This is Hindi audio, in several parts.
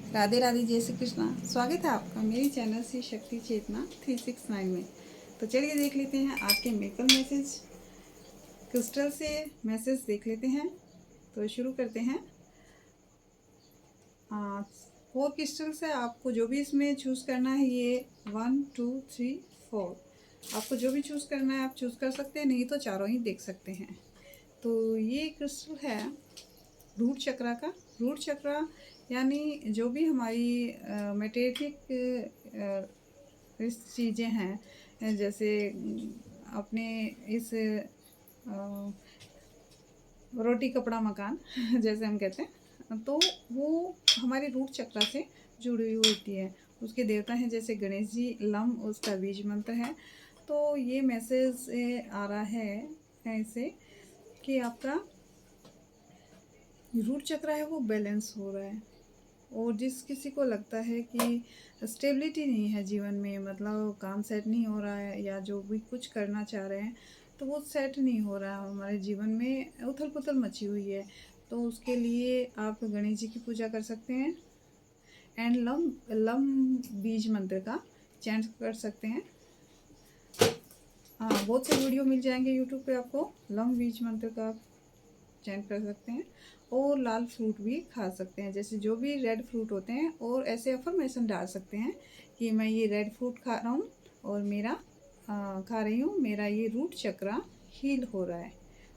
राधे राधे, जय श्री कृष्णा। स्वागत है आपका मेरी चैनल से शक्ति चेतना 369 में। तो चलिए देख लेते हैं आज के मेकल मैसेज। क्रिस्टल से मैसेज देख लेते हैं। तो शुरू करते हैं। 4 क्रिस्टल से आपको जो भी इसमें चूज़ करना है, ये 1 2 3 4 आपको जो भी चूज़ करना है आप चूज़ कर सकते हैं, नहीं तो चारों ही देख सकते हैं। तो ये क्रिस्टल है रूट चक्रा का। रूट चक्रा यानी जो भी हमारी मेटेरिक इस चीज़ें हैं, जैसे अपने इस रोटी कपड़ा मकान जैसे हम कहते हैं, तो वो हमारे रूट चक्रा से जुड़ी हुई होती है। उसके देवता हैं जैसे गणेश जी, लम उसका बीज मंत्र है। तो ये मैसेज आ रहा है ऐसे कि आपका रूट चक्र है वो बैलेंस हो रहा है। और जिस किसी को लगता है कि स्टेबिलिटी नहीं है जीवन में, मतलब काम सेट नहीं हो रहा है या जो भी कुछ करना चाह रहे हैं तो वो सेट नहीं हो रहा है, हमारे जीवन में उथल पुथल मची हुई है, तो उसके लिए आप गणेश जी की पूजा कर सकते हैं एंड लम लम बीज मंत्र का चैंट कर सकते हैं। हाँ, बहुत से वीडियो मिल जाएंगे यूट्यूब पे आपको। लम बीज मंत्र का चेंज कर सकते हैं और लाल फ्रूट भी खा सकते हैं, जैसे जो भी रेड फ्रूट होते हैं, और ऐसे अफर्मेशन डाल सकते हैं कि मैं ये रेड फ्रूट खा रहा हूँ और मेरा खा रही हूँ, मेरा ये रूट चक्रा हील हो रहा है।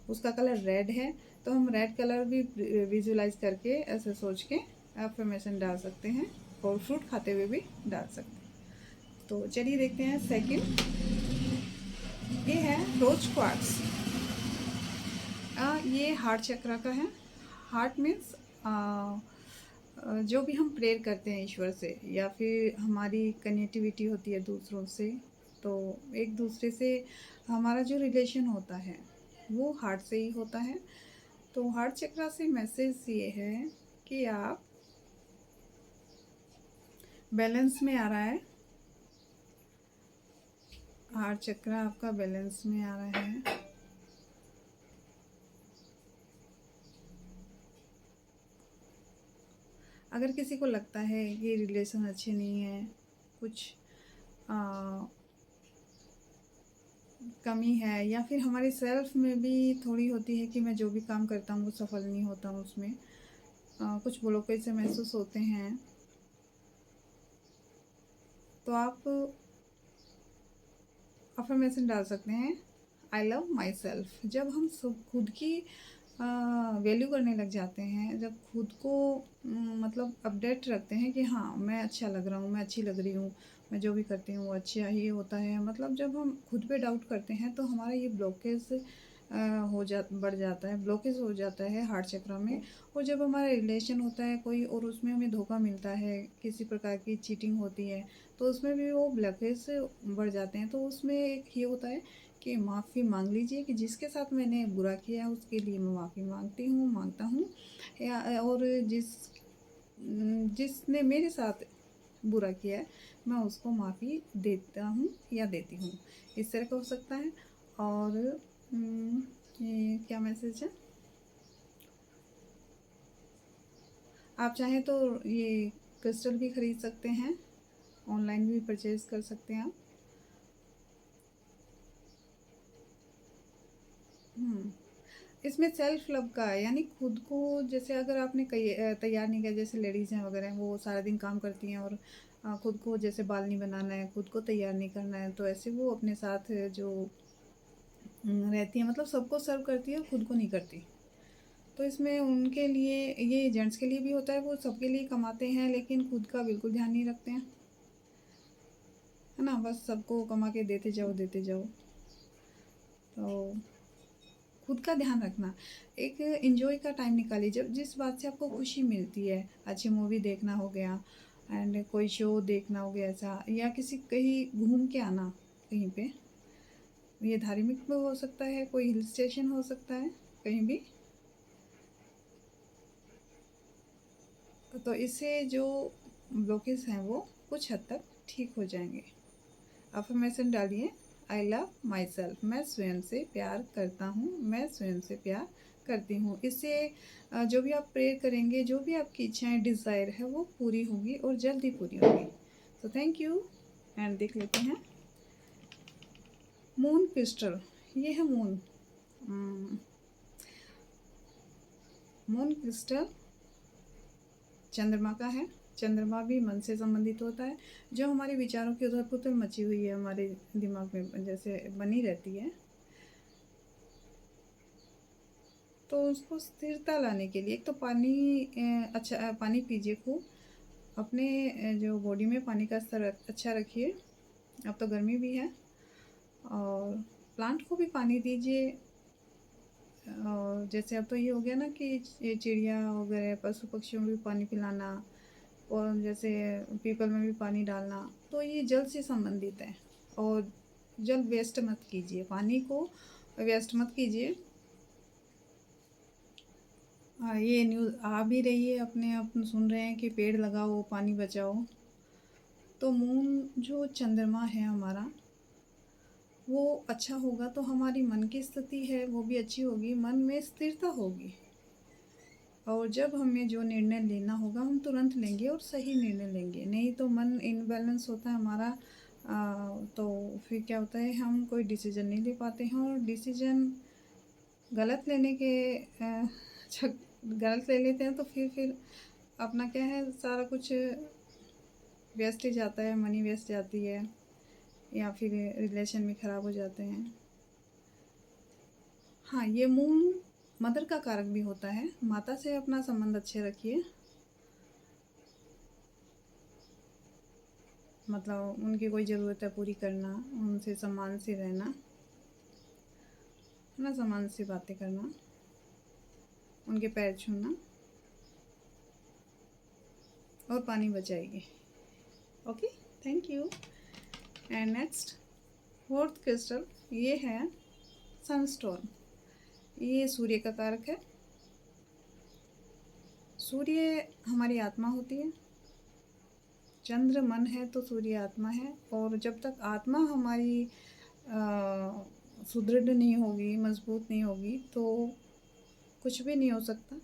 उसका कलर रेड है तो हम रेड कलर भी विजुलाइज करके ऐसे सोच के अफर्मेशन डाल सकते हैं और फ्रूट खाते हुए भी डाल सकते हैं। तो चलिए देखते हैं सेकंड। ये है रोज क्वार्ट्स। ये हार्ट चक्र का है। हार्ट मीन्स जो भी हम प्रेयर करते हैं ईश्वर से, या फिर हमारी कनेक्टिविटी होती है दूसरों से, तो एक दूसरे से हमारा जो रिलेशन होता है वो हार्ट से ही होता है। तो हार्ट चक्र से मैसेज ये है कि आप बैलेंस में आ रहा है। हार्ट चक्र आपका बैलेंस में आ रहा है। अगर किसी को लगता है कि रिलेशन अच्छे नहीं है, कुछ कमी है, या फिर हमारी सेल्फ में भी थोड़ी होती है कि मैं जो भी काम करता हूँ वो सफल नहीं होता हूँ, उसमें कुछ ब्लॉकेज से महसूस होते हैं, तो आप अफर्मेशन डाल सकते हैं आई लव माई सेल्फ। जब हम सब खुद की वैल्यू करने लग जाते हैं, जब खुद को मतलब अपडेट रखते हैं कि हाँ मैं अच्छा लग रहा हूँ, मैं अच्छी लग रही हूँ, मैं जो भी करती हूँ वो अच्छा ही होता है, मतलब जब हम खुद पे डाउट करते हैं तो हमारा ये ब्लॉकेज बढ़ जाता है, ब्लॉकेज हो जाता है हार्ट चक्र में। और जब हमारा रिलेशन होता है कोई और उसमें हमें धोखा मिलता है, किसी प्रकार की चीटिंग होती है, तो उसमें भी वो ब्लॉकेज बढ़ जाते हैं। तो उसमें एक ये होता है कि माफ़ी मांग लीजिए कि जिसके साथ मैंने बुरा किया उसके लिए मैं माफ़ी मांगता हूँ, या और जिसने मेरे साथ बुरा किया है मैं उसको माफ़ी देता हूँ या देती हूँ। इस तरह का हो सकता है। और ये क्या मैसेज है, आप चाहें तो ये क्रिस्टल भी खरीद सकते हैं, ऑनलाइन भी परचेज कर सकते हैं आप। इसमें सेल्फ लव का है, यानी खुद को, जैसे अगर आपने कई तैयार नहीं किया, जैसे लेडीज़ हैं वगैरह वो सारा दिन काम करती हैं और खुद को जैसे बाल नहीं बनाना है, खुद को तैयार नहीं करना है, तो ऐसे वो अपने साथ जो रहती है, मतलब सबको सर्व करती है, खुद को नहीं करती। तो इसमें उनके लिए, ये जेंट्स के लिए भी होता है, वो सबके लिए कमाते हैं लेकिन खुद का बिल्कुल ध्यान नहीं रखते हैं, है ना, बस सबको कमा के देते जाओ। तो खुद का ध्यान रखना, एक एंजॉय का टाइम निकालिए, जब जिस बात से आपको खुशी मिलती है, अच्छी मूवी देखना हो गया एंड कोई शो देखना हो गया ऐसा, या किसी कहीं घूम के आना कहीं पे, ये धार्मिक भी हो सकता है, कोई हिल स्टेशन हो सकता है, कहीं भी। तो इससे जो ब्लॉकेज हैं वो कुछ हद तक ठीक हो जाएंगे। अफर्मेशन डालिए आई लव माई सेल्फ, मैं स्वयं से प्यार करता हूँ, मैं स्वयं से प्यार करती हूँ। इससे जो भी आप प्रेयर करेंगे, जो भी आपकी इच्छाएँ, डिज़ायर है वो पूरी होगी और जल्द ही पूरी होगी। तो थैंक यू। एंड देख लेते हैं मून क्रिस्टल। ये है मून। मून क्रिस्टल चंद्रमा का है। चंद्रमा भी मन से संबंधित होता है। जो हमारे विचारों की उथल-पुथल मची हुई है हमारे दिमाग में जैसे बनी रहती है, तो उसको स्थिरता लाने के लिए एक तो पानी अच्छा पानी पीजिए खूब। अपने जो बॉडी में पानी का स्तर अच्छा रखिए। अब तो गर्मी भी है। और प्लांट को भी पानी दीजिए। और जैसे अब तो ये हो गया ना कि ये चिड़िया वगैरह पशु पक्षियों को भी पानी पिलाना, और जैसे पीपल में भी पानी डालना, तो ये जल से संबंधित है। और जल वेस्ट मत कीजिए, पानी को वेस्ट मत कीजिए। ये न्यूज़ आ भी रही है, अपने आप सुन रहे हैं कि पेड़ लगाओ, पानी बचाओ। तो मून जो चंद्रमा है हमारा, वो अच्छा होगा तो हमारी मन की स्थिति है वो भी अच्छी होगी, मन में स्थिरता होगी। और जब हमें जो निर्णय लेना होगा हम तुरंत लेंगे और सही निर्णय लेंगे। नहीं तो मन इनबैलेंस होता है हमारा। तो फिर क्या होता है, हम कोई डिसीजन नहीं ले पाते हैं, और डिसीजन गलत लेने के जब गलत ले लेते हैं तो फिर अपना क्या है, सारा कुछ वेस्ट ही जाता है, मनी वेस्ट जाती है, या फिर रिलेशन भी ख़राब हो जाते हैं। हाँ, ये मून मदर का कारक भी होता है। माता से अपना संबंध अच्छे रखिए, मतलब उनकी कोई ज़रूरत है पूरी करना, उनसे सम्मान से रहना, है ना, सम्मान से बातें करना, उनके पैर छूना, और पानी बचाइए। Okay, thank you. And next fourth crystal, ये है सनस्टोन। ये सूर्य का कारक है। सूर्य हमारी आत्मा होती है। चंद्र मन है तो सूर्य आत्मा है। और जब तक आत्मा हमारी सुदृढ़ नहीं होगी, मजबूत नहीं होगी, तो कुछ भी नहीं हो सकता।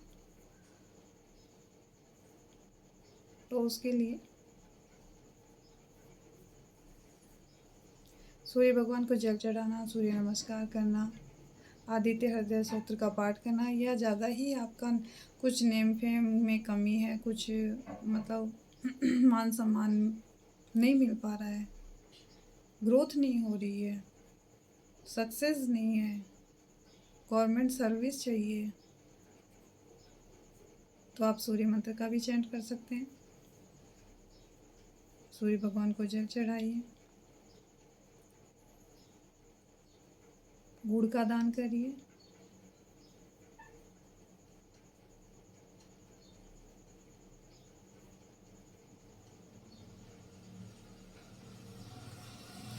तो उसके लिए सूर्य भगवान को जल चढ़ाना, सूर्य नमस्कार करना, आदित्य हृदय सूत्र का पाठ करना, या ज़्यादा ही आपका कुछ नेम फेम में कमी है, कुछ मतलब मान सम्मान नहीं मिल पा रहा है, ग्रोथ नहीं हो रही है, सक्सेस नहीं है, गवर्नमेंट सर्विस चाहिए, तो आप सूर्य मंत्र का भी चैंट कर सकते हैं। सूर्य भगवान को जल चढ़ाइए, गुड़ का दान करिए।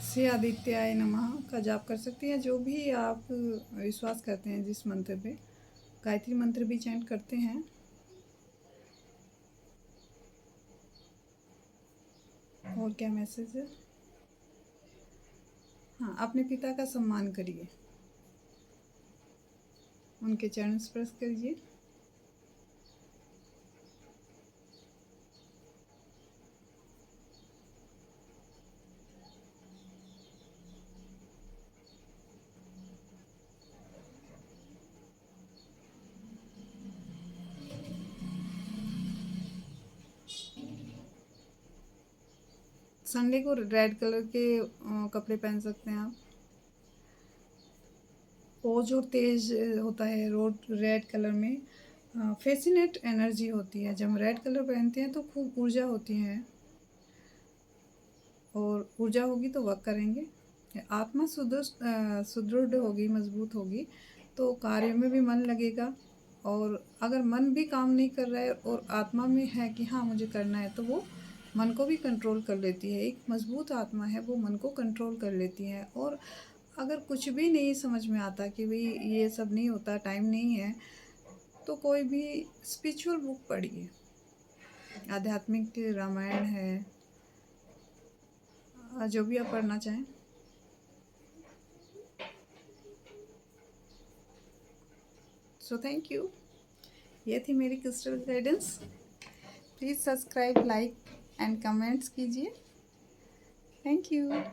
श्री आदित्याय नमः का जाप कर सकते हैं। जो भी आप विश्वास करते हैं जिस मंत्र पे, गायत्री मंत्र भी चैंट करते हैं। और क्या मैसेज है? हाँ, अपने पिता का सम्मान करिए, उनके चरण स्पर्श करिए। संडे को रेड कलर के कपड़े पहन सकते हैं आप। ओज और तेज होता है रोड रेड कलर में। फैसिनेट एनर्जी होती है। जब हम रेड कलर पहनते हैं तो खूब ऊर्जा होती है, और ऊर्जा होगी तो वर्क करेंगे। आत्मा सुदृढ़ होगी, मजबूत होगी, तो कार्य में भी मन लगेगा। और अगर मन भी काम नहीं कर रहा है और आत्मा में है कि हाँ मुझे करना है, तो वो मन को भी कंट्रोल कर लेती है। एक मजबूत आत्मा है, वो मन को कंट्रोल कर लेती है। और अगर कुछ भी नहीं समझ में आता कि भाई ये सब नहीं होता, टाइम नहीं है, तो कोई भी स्पिरिचुअल बुक पढ़िए। आध्यात्मिक रामायण है, जो भी आप पढ़ना चाहें। So thank you. ये थी मेरी crystal guidance. Please subscribe, like and comments कीजिए। Thank you.